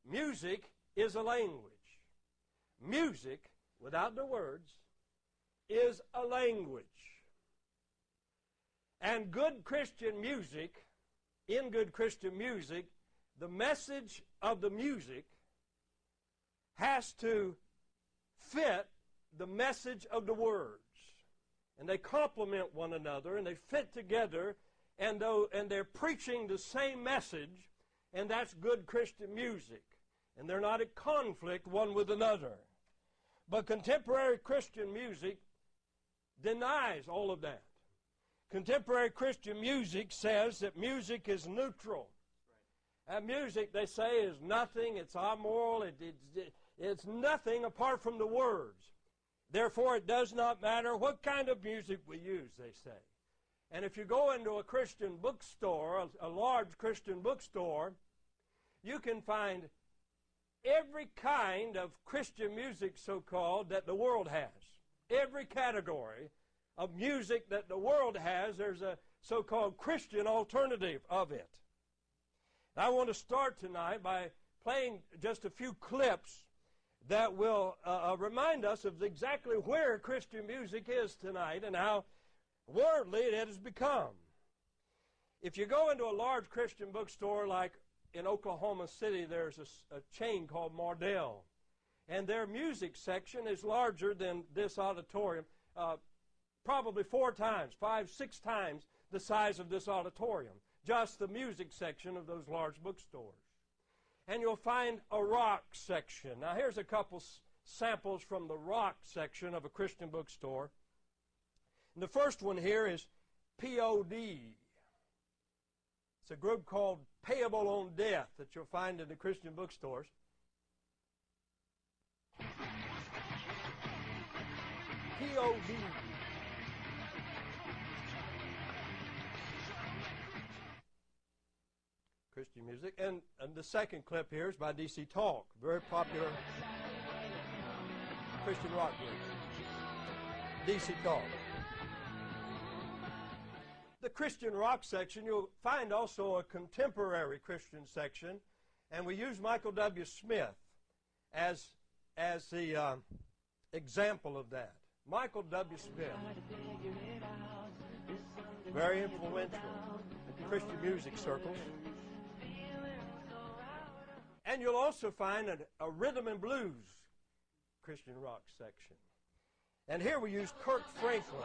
music is a language. Music, without the words, is a language. And good Christian music, in good Christian music, the message of the music has to fit the message of the words. And they complement one another, and they fit together, and they're preaching the same message, and that's good Christian music. And they're not at conflict one with another. But contemporary Christian music denies all of that. Contemporary Christian music says that music is neutral. And music, they say, is nothing. It's amoral. It's nothing apart from the words. Therefore, it does not matter what kind of music we use, they say. And if you go into a Christian bookstore, a large Christian bookstore, you can find every kind of Christian music, so-called, that the world has. Every category of music that the world has, there's a so-called Christian alternative of it. And I want to start tonight by playing just a few clips that will remind us of exactly where Christian music is tonight and how worldly it has become. If you go into a large Christian bookstore like in Oklahoma City, there's a chain called Mardell. And their music section is larger than this auditorium, probably 4 times, 5, 6 times the size of this auditorium, just the music section of those large bookstores. And you'll find a rock section. Now here's a couple samples from the rock section of a Christian bookstore. And the first one here is P.O.D. It's a group called Payable on Death that you'll find in the Christian bookstores. P.O.D. Christian music. And the second clip here is by D.C. Talk, very popular Christian rock group. D.C. Talk. The Christian rock section, you'll find also a contemporary Christian section, and we use Michael W. Smith as the example of that. Michael W. Smith, very influential in Christian music circles. And you'll also find a rhythm and blues Christian rock section. And here we use Kirk Franklin.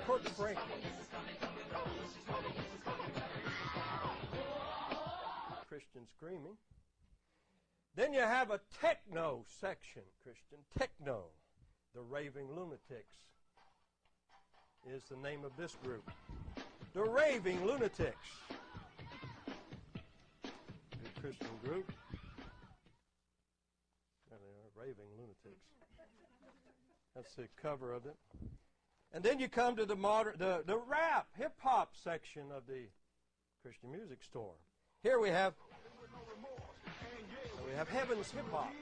Kirk Franklin. Christian screaming. Then you have a techno section, Christian techno. The Raving Lunatics is the name of this group. The Raving Lunatics. A Christian group. There they are, Raving Lunatics. That's the cover of it. And then you come to the rap, hip-hop section of the Christian music store. Here we have Heaven's Hip-Hop.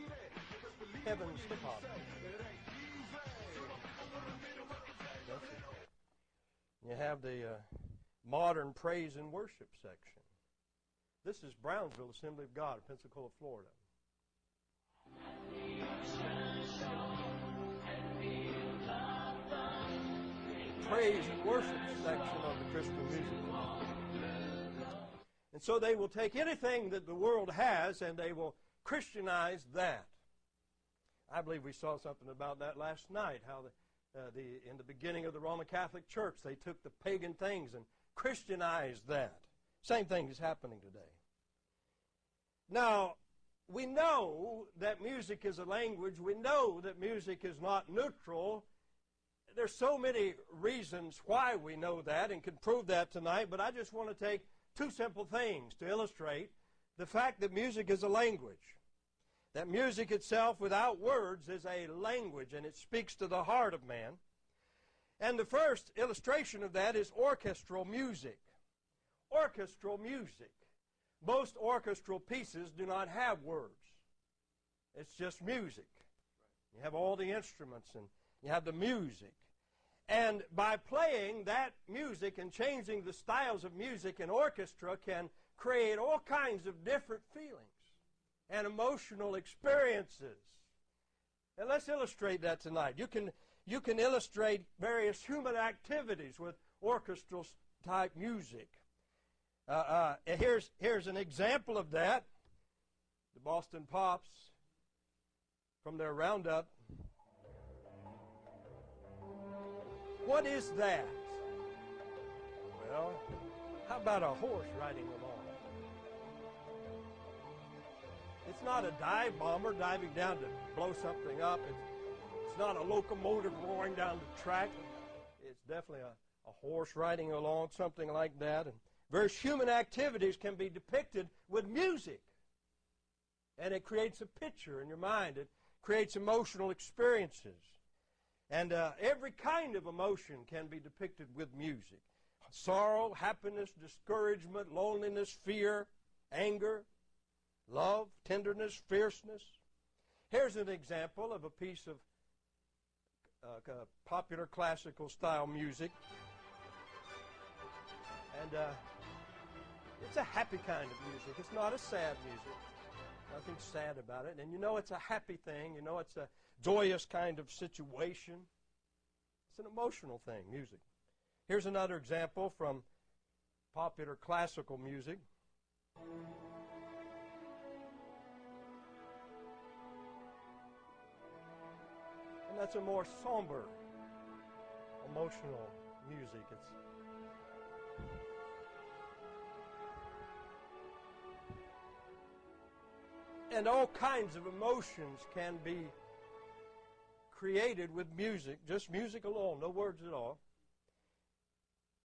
Heaven's Hip-Hop. You have the modern praise and worship section. This is Brownsville Assembly of God, Pensacola, Florida. Praise and worship section of the Christian music. And so they will take anything that the world has and they will Christianize that. I believe we saw something about that last night, how in the beginning of the Roman Catholic Church, they took the pagan things and Christianized that. Same thing is happening today. Now, we know that music is a language. We know that music is not neutral. There's so many reasons why we know that and can prove that tonight, but I just want to take 2 simple things to illustrate the fact that music is a language. That music itself, without words, is a language, and it speaks to the heart of man. And the first illustration of that is orchestral music. Orchestral music. Most orchestral pieces do not have words. It's just music. You have all the instruments, and you have the music. And by playing that music and changing the styles of music, an orchestra can create all kinds of different feelings. and emotional experiences. And let's illustrate that tonight. You can illustrate various human activities with orchestral type music. Here's an example of that. The Boston Pops, from their roundup. What is that? Well, how about a horse riding along? It's not a dive bomber diving down to blow something up. It's not a locomotive roaring down the track. It's definitely a horse riding along, something like that. And various human activities can be depicted with music. And it creates a picture in your mind. It creates emotional experiences. And every kind of emotion can be depicted with music. Sorrow, happiness, discouragement, loneliness, fear, anger, love, tenderness, fierceness. Here's an example of a piece of popular classical style music. And it's a happy kind of music. It's not a sad music. Nothing sad about it. And you know it's a happy thing. You know it's a joyous kind of situation. It's an emotional thing, music. Here's another example from popular classical music. And that's a more somber, emotional music. And all kinds of emotions can be created with music, just music alone, no words at all.